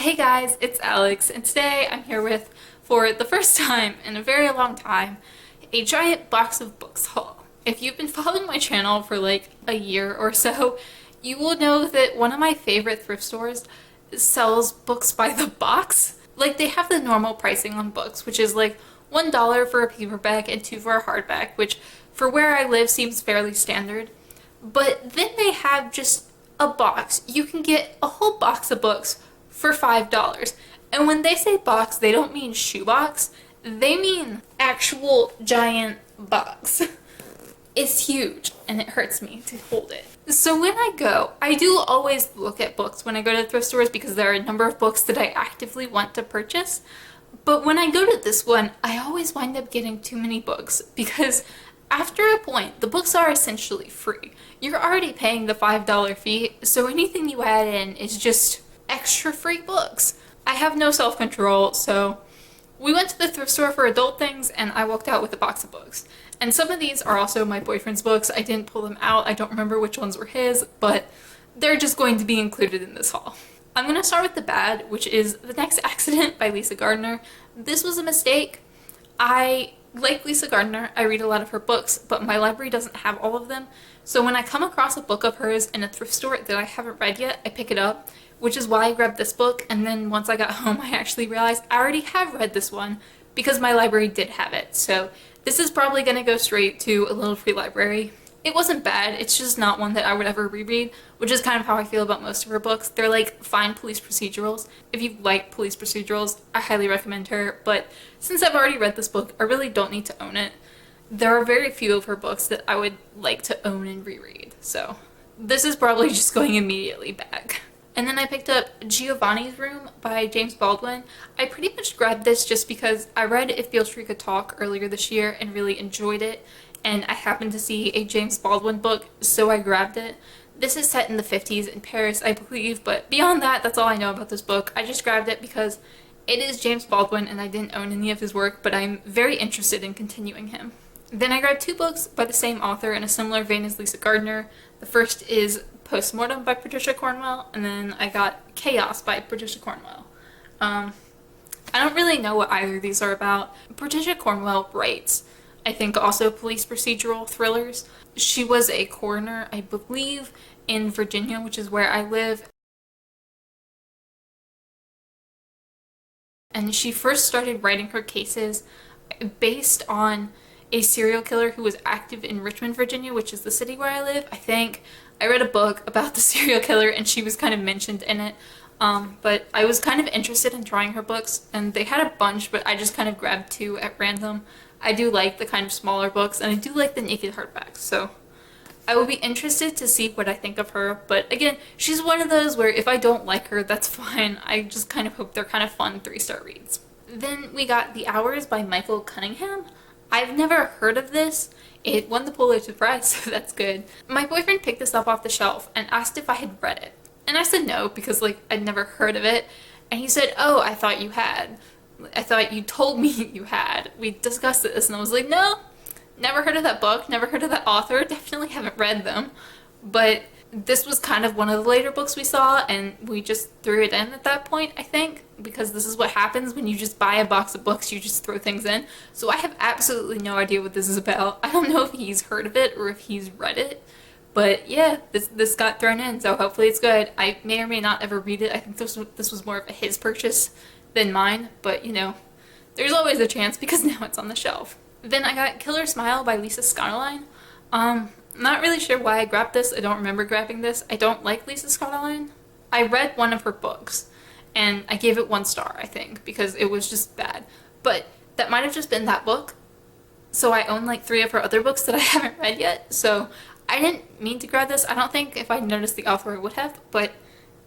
Hey guys, it's Alex, and today I'm here with, for the first time in a very long time, a giant box of books haul. If you've been following my channel for like a year or so, you will know that one of my favorite thrift stores sells books by the box. Like, they have the normal pricing on books, which is like $1 for a paperback and $2 for a hardback, which for where I live seems fairly standard. But then they have just a box. You can get a whole box of books for $5. And when they say box, they don't mean shoebox. They mean actual giant box. It's huge and it hurts me to hold it. So when I go, I do always look at books when I go to thrift stores because there are a number of books that I actively want to purchase. But when I go to this one, I always wind up getting too many books because after a point, the books are essentially free. You're already paying the $5 fee, so anything you add in is just extra free books. I have no self-control, so we went to the thrift store for adult things and I walked out with a box of books. And some of these are also my boyfriend's books. I didn't pull them out. I don't remember which ones were his, but they're just going to be included in this haul. I'm going to start with the bad, which is The Next Accident by Lisa Gardner. This was a mistake. I like Lisa Gardner. I read a lot of her books, but my library doesn't have all of them. So when I come across a book of hers in a thrift store that I haven't read yet, I pick it up, which is why I grabbed this book. And then once I got home, I actually realized I already have read this one because my library did have it. So this is probably going to go straight to a little free library. It wasn't bad, it's just not one that I would ever reread, which is kind of how I feel about most of her books. They're like fine police procedurals. If you like police procedurals, I highly recommend her, but since I've already read this book, I really don't need to own it. There are very few of her books that I would like to own and reread, so this is probably just going immediately back. And then I picked up Giovanni's Room by James Baldwin. I pretty much grabbed this just because I read If Beale Street Could Talk earlier this year and really enjoyed it. And I happened to see a James Baldwin book, so I grabbed it. This is set in the 50s in Paris, I believe, but beyond that, that's all I know about this book. I just grabbed it because it is James Baldwin and I didn't own any of his work, but I'm very interested in continuing him. Then I grabbed two books by the same author in a similar vein as Lisa Gardner. The first is Postmortem by Patricia Cornwell, and then I got Chaos by Patricia Cornwell. I don't really know what either of these are about. Patricia Cornwell writes, I think, also police procedural thrillers. She was a coroner, I believe, in Virginia, which is where I live. And she first started writing her cases based on a serial killer who was active in Richmond, Virginia, which is the city where I live. I think I read a book about the serial killer and she was kind of mentioned in it. But I was kind of interested in trying her books, and they had a bunch, but I just kind of grabbed two at random. I do like the kind of smaller books, and I do like the naked hardbacks, so I will be interested to see what I think of her. But again, she's one of those where if I don't like her, that's fine. I just kind of hope they're kind of fun 3-star reads. Then we got The Hours by Michael Cunningham. I've never heard of this. It won the Pulitzer Prize, so that's good. My boyfriend picked this up off the shelf and asked if I had read it. And I said no, because like I'd never heard of it. And he said, oh, I thought you had. I thought you told me you had. We discussed this and I was like, no, never heard of that book, never heard of that author, definitely haven't read them. But this was kind of one of the later books we saw and we just threw it in at that point, I think, because this is what happens when you just buy a box of books, you just throw things in. So I have absolutely no idea what this is about. I don't know if he's heard of it or if he's read it. But yeah, this got thrown in, so hopefully it's good. I may or may not ever read it. I think this was more of a his purchase than mine, but you know, there's always a chance because now it's on the shelf. Then I got Killer Smile by Lisa Scottoline. Not really sure why I grabbed this. I don't remember grabbing this. I don't like Lisa Scottoline. I read one of her books and I gave it 1 star, I think, because it was just bad. But that might have just been that book. So I own like 3 of her other books that I haven't read yet, so I didn't mean to grab this. I don't think if I noticed the author I would have, but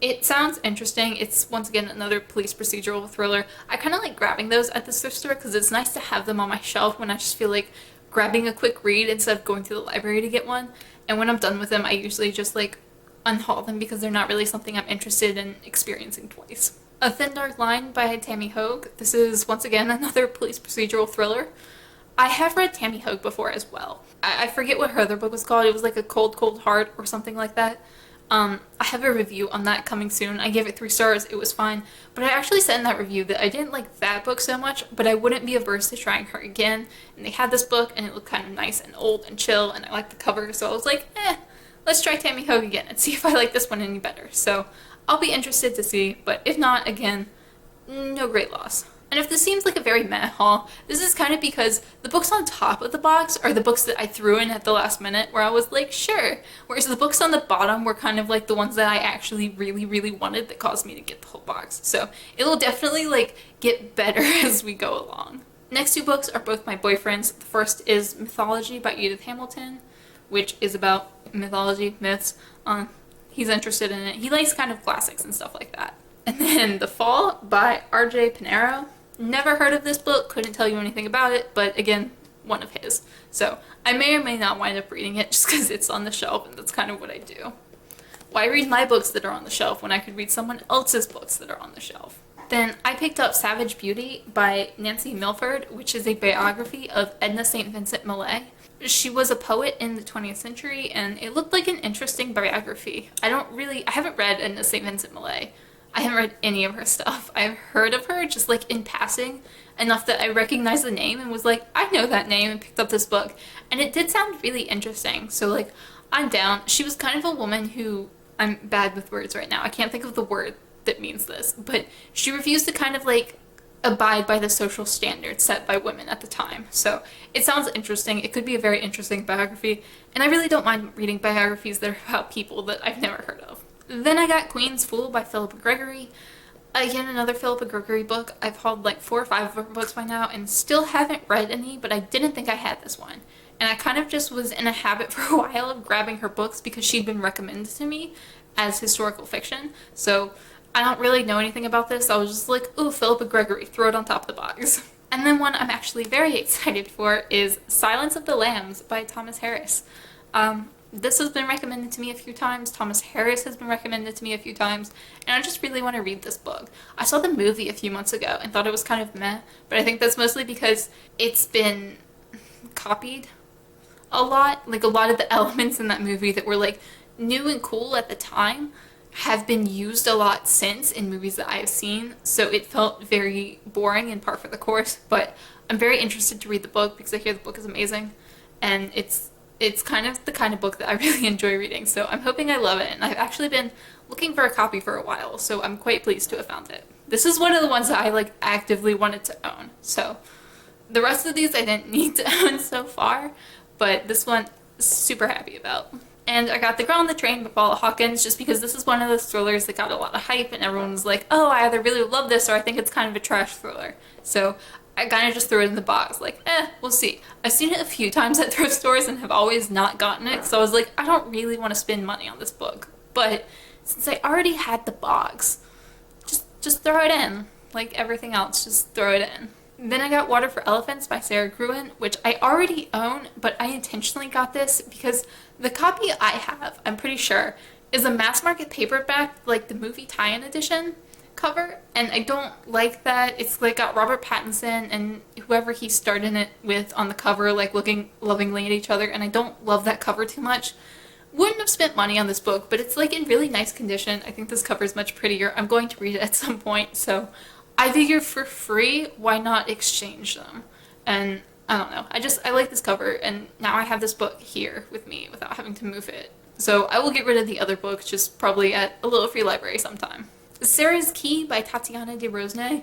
it sounds interesting. It's, once again, another police procedural thriller. I kind of like grabbing those at the thrift store because it's nice to have them on my shelf when I just feel like grabbing a quick read instead of going to the library to get one. And when I'm done with them, I usually just like unhaul them because they're not really something I'm interested in experiencing twice. A Thin Dark Line by Tammy Hogue. This is, once again, another police procedural thriller. I have read Tammy Hogue before as well. I forget what her other book was called. It was like A Cold, Cold Heart or something like that. I have a review on that coming soon. I gave it 3 stars. It was fine. But I actually said in that review that I didn't like that book so much, but I wouldn't be averse to trying her again. And they had this book, and it looked kind of nice and old and chill, and I liked the cover, so I was like, let's try Tammy Hogue again and see if I like this one any better. So I'll be interested to see, but if not, again, no great loss. And if this seems like a very meh haul, this is kind of because the books on top of the box are the books that I threw in at the last minute where I was like, sure. Whereas the books on the bottom were kind of like the ones that I actually really, really wanted that caused me to get the whole box. So it'll definitely like get better as we go along. Next 2 books are both my boyfriend's. The first is Mythology by Edith Hamilton, which is about mythology, myths. He's interested in it. He likes kind of classics and stuff like that. And then The Fall by R.J. Pinero. Never heard of this book, couldn't tell you anything about it, but again, one of his. So I may or may not wind up reading it just because it's on the shelf, and that's kind of what I do. Why read my books that are on the shelf when I could read someone else's books that are on the shelf? Then I picked up Savage Beauty by Nancy Milford, which is a biography of Edna St. Vincent Millay. She was a poet in the 20th century, and it looked like an interesting biography. I haven't read Edna St. Vincent Millay. I haven't read any of her stuff. I've heard of her just like in passing, enough that I recognized the name and was like, I know that name, and picked up this book. And it did sound really interesting, so like, I'm down. She was kind of a woman who, I'm bad with words right now, I can't think of the word that means this, but she refused to kind of like abide by the social standards set by women at the time. So it sounds interesting. It could be a very interesting biography, and I really don't mind reading biographies that are about people that I've never heard of. Then I got Queen's Fool by Philippa Gregory. Again, another Philippa Gregory book. I've hauled like 4 or 5 of her books by now and still haven't read any, but I didn't think I had this one. And I kind of just was in a habit for a while of grabbing her books because she'd been recommended to me as historical fiction. So I don't really know anything about this. I was just like, ooh, Philippa Gregory, throw it on top of the box. And then one I'm actually very excited for is Silence of the Lambs by Thomas Harris. This has been recommended to me a few times. Thomas Harris has been recommended to me a few times, and I just really want to read this book. I saw the movie a few months ago and thought it was kind of meh, but I think that's mostly because it's been copied a lot. Like, a lot of the elements in that movie that were like new and cool at the time have been used a lot since in movies that I have seen, so it felt very boring and par for the course. But I'm very interested to read the book because I hear the book is amazing, and it's kind of the kind of book that I really enjoy reading, so I'm hoping I love it, and I've actually been looking for a copy for a while, so I'm quite pleased to have found it. This is one of the ones that I like actively wanted to own, so the rest of these I didn't need to own so far, but this one, super happy about. And I got The Girl on the Train by Paula Hawkins just because this is one of those thrillers that got a lot of hype, and everyone was like, oh, I either really love this or I think it's kind of a trash thriller. So I kind of just threw it in the box, like, we'll see. I've seen it a few times at thrift stores and have always not gotten it, so I was like, I don't really want to spend money on this book. But since I already had the box, just throw it in. Like everything else, just throw it in. Then I got Water for Elephants by Sarah Gruen, which I already own, but I intentionally got this because the copy I have, I'm pretty sure, is a mass market paperback, like the movie tie-in edition cover, and I don't like that. It's like got Robert Pattinson and whoever he starred in it with on the cover, like looking lovingly at each other, and I don't love that cover too much. Wouldn't have spent money on this book, but it's like in really nice condition. I think this cover is much prettier. I'm going to read it at some point, so I figured for free, why not exchange them? And I don't know, I like this cover, and now I have this book here with me without having to move it. So I will get rid of the other books, just probably at a little free library sometime. Sarah's Key by Tatiana de Rosnay.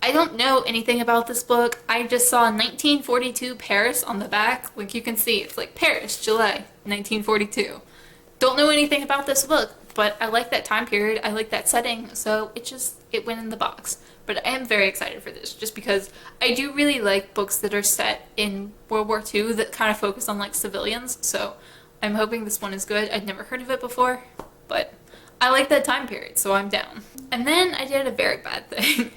I don't know anything about this book. I just saw 1942 Paris on the back. Like you can see, it's like Paris, July, 1942. Don't know anything about this book, but I like that time period. I like that setting, so it went in the box. But I am very excited for this, just because I do really like books that are set in World War II that kind of focus on like civilians, so I'm hoping this one is good. I'd never heard of it before, but I like that time period, so I'm down. And then I did a very bad thing.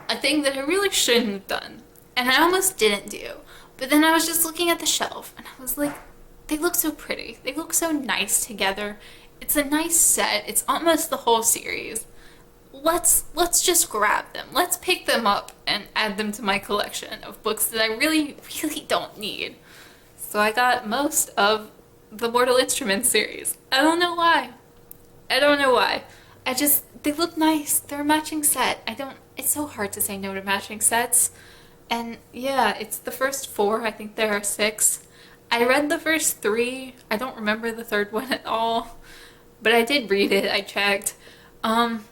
A thing that I really shouldn't have done. And I almost didn't do. But then I was just looking at the shelf, and I was like, they look so pretty. They look so nice together. It's a nice set. It's almost the whole series. Let's just grab them. Let's pick them up and add them to my collection of books that I really, really don't need. So I got most of the Mortal Instruments series. I don't know why. I don't know why. They look nice. They're a matching set. It's so hard to say no to matching sets. And yeah, it's the first four. I think there are six. I read the first three. I don't remember the third one at all, but I did read it. I checked. Um,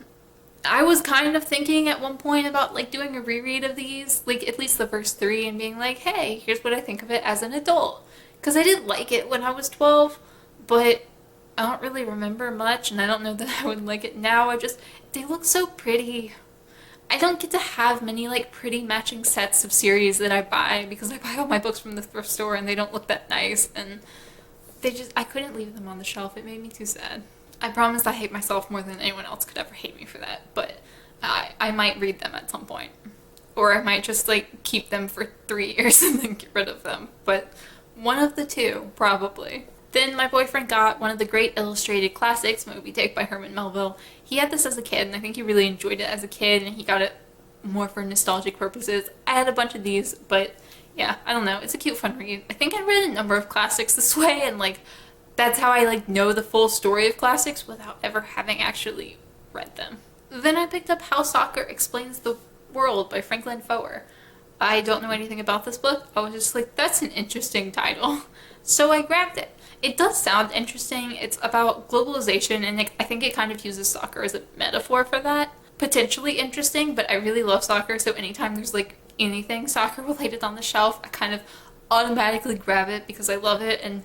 I was kind of thinking at one point about like doing a reread of these, like at least the first three, and being like, hey, here's what I think of it as an adult. Because I did like it when I was 12, but I don't really remember much, and I don't know that I would like it now. They look so pretty. I don't get to have many like pretty matching sets of series that I buy because I buy all my books from the thrift store and they don't look that nice, and I couldn't leave them on the shelf. It made me too sad. I promise I hate myself more than anyone else could ever hate me for that, but I might read them at some point. Or I might just like keep them for 3 years and then get rid of them. But one of the two, probably. Then my boyfriend got one of the great illustrated classics, Moby Dick by Herman Melville. He had this as a kid, and I think he really enjoyed it as a kid, and he got it more for nostalgic purposes. I had a bunch of these, but yeah, I don't know. It's a cute, fun read. I think I read a number of classics this way, and like that's how I like know the full story of classics without ever having actually read them. Then I picked up How Soccer Explains the World by Franklin Foer. I don't know anything about this book. I was just like, that's an interesting title. So I grabbed it. It does sound interesting. It's about globalization, and I think it kind of uses soccer as a metaphor for that. Potentially interesting, but I really love soccer, so anytime there's like anything soccer related on the shelf, I kind of automatically grab it because I love it, and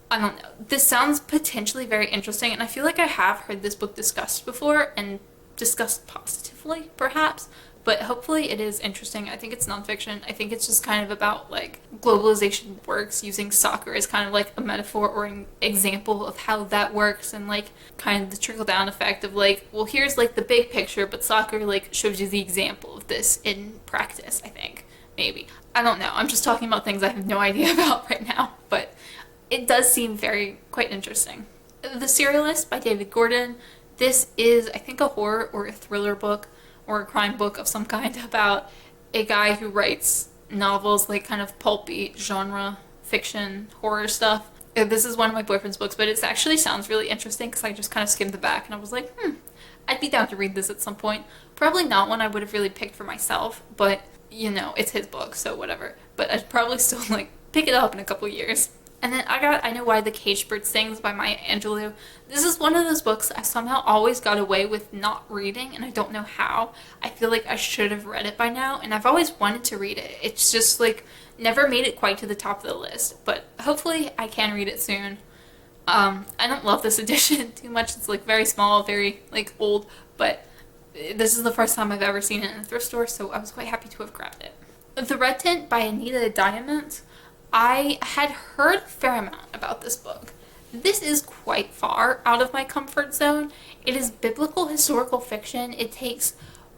I don't know. This sounds potentially very interesting, and I feel like I have heard this book discussed before, and discussed positively, perhaps, but hopefully it is interesting. I think it's nonfiction. I think it's just kind of about like globalization works, using soccer as kind of like a metaphor or an example of how that works, and like kind of the trickle down effect of like, well, here's like the big picture, but soccer like shows you the example of this in practice, I think. Maybe. I don't know. I'm just talking about things I have no idea about right now, but it does seem quite interesting. The Serialist by David Gordon. This is, I think, a horror or a thriller book or a crime book of some kind about a guy who writes novels, like kind of pulpy genre fiction horror stuff. This is one of my boyfriend's books, but it actually sounds really interesting because I just kind of skimmed the back and I was like, I'd be down to read this at some point. Probably not one I would have really picked for myself, but you know, it's his book, so whatever. But I'd probably still like pick it up in a couple years. And then I got I Know Why the Caged Bird Sings by Maya Angelou. This is one of those books I somehow always got away with not reading, and I don't know how. I feel like I should have read it by now, and I've always wanted to read it. It's just like never made it quite to the top of the list, but hopefully I can read it soon. I don't love this edition too much. It's like very small, very like old, but this is the first time I've ever seen it in a thrift store, so I was quite happy to have grabbed it. The Red Tent by Anita Diamant. I had heard a fair amount about this book. This is quite far out of my comfort zone. It is biblical historical fiction. It takes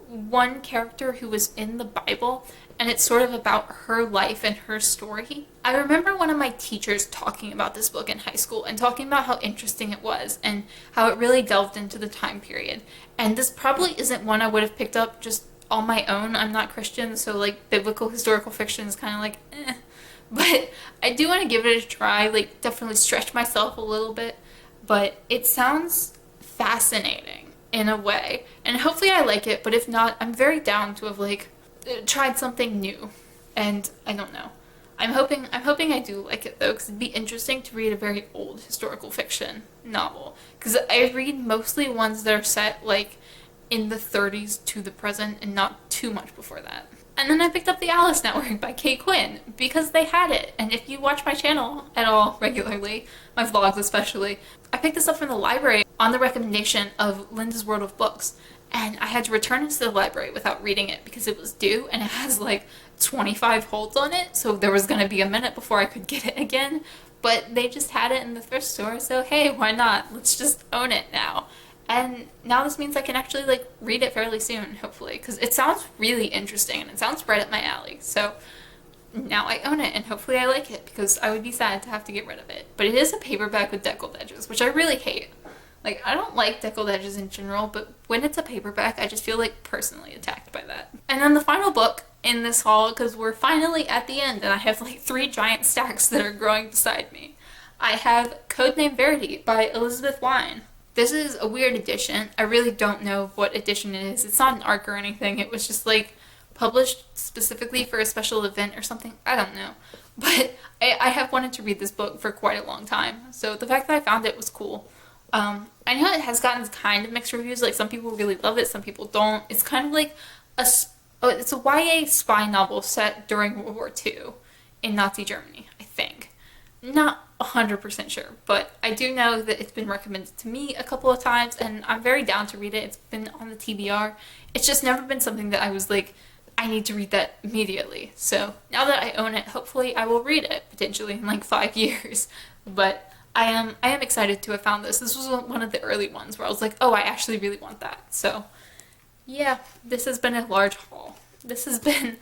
one character who was in the Bible, and it's sort of about her life and her story. I remember one of my teachers talking about this book in high school and talking about how interesting it was and how it really delved into the time period. And this probably isn't one I would have picked up just on my own. I'm not Christian, so like biblical historical fiction is kind of like But I do want to give it a try, like definitely stretch myself a little bit, but it sounds fascinating in a way, and hopefully I like it, but if not, I'm very down to have like tried something new, and I don't know. I'm hoping I do like it though, because it'd be interesting to read a very old historical fiction novel, because I read mostly ones that are set like in the 30s to the present and not too much before that. And then I picked up The Alice Network by Kate Quinn because they had it. And if you watch my channel at all regularly, my vlogs especially, I picked this up from the library on the recommendation of Linda's World of Books. And I had to return it to the library without reading it because it was due, and it has like 25 holds on it. So there was going to be a minute before I could get it again. But they just had it in the thrift store, so hey, why not? Let's just own it now. And now this means I can actually like read it fairly soon, hopefully, because it sounds really interesting and it sounds right up my alley. So now I own it, and hopefully I like it, because I would be sad to have to get rid of it. But it is a paperback with deckled edges, which I really hate. Like, I don't like deckled edges in general, but when it's a paperback, I just feel like personally attacked by that. And then the final book in this haul, because we're finally at the end and I have like 3 giant stacks that are growing beside me. I have Codename Verity by Elizabeth Wine. This is a weird edition. I really don't know what edition it is. It's not an ARC or anything. It was just like published specifically for a special event or something. I don't know. But I have wanted to read this book for quite a long time. So the fact that I found it was cool. I know it has gotten kind of mixed reviews. Like some people really love it, some people don't. It's kind of like it's a YA spy novel set during World War II in Nazi Germany, I think. Not 100% sure, but I do know that it's been recommended to me a couple of times, and I'm very down to read it. It's been on the TBR. It's just never been something that I was like, I need to read that immediately. So now that I own it, hopefully I will read it potentially in like 5 years. But I am excited to have found this. This was one of the early ones where I was like, oh, I actually really want that. So yeah, this has been a large haul. This has been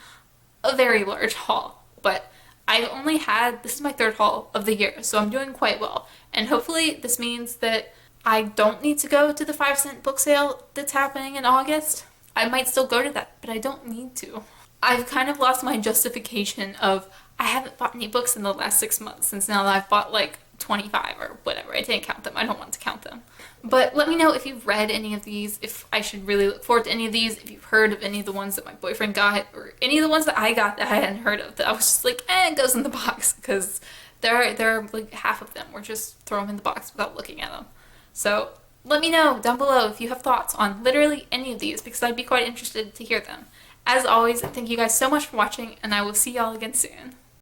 a very large haul, but I've only had, this is my third haul of the year, so I'm doing quite well. And hopefully this means that I don't need to go to the 5-cent book sale that's happening in August. I might still go to that, but I don't need to. I've kind of lost my justification of I haven't bought any books in the last 6 months since now that I've bought like 25 or whatever. I didn't count them. I don't want to count them. But let me know if you've read any of these, if I should really look forward to any of these, if you've heard of any of the ones that my boyfriend got, or any of the ones that I got that I hadn't heard of, that I was just like, it goes in the box, because there are like half of them were just throw them in the box without looking at them. So let me know down below if you have thoughts on literally any of these, because I'd be quite interested to hear them. As always, thank you guys so much for watching, and I will see y'all again soon.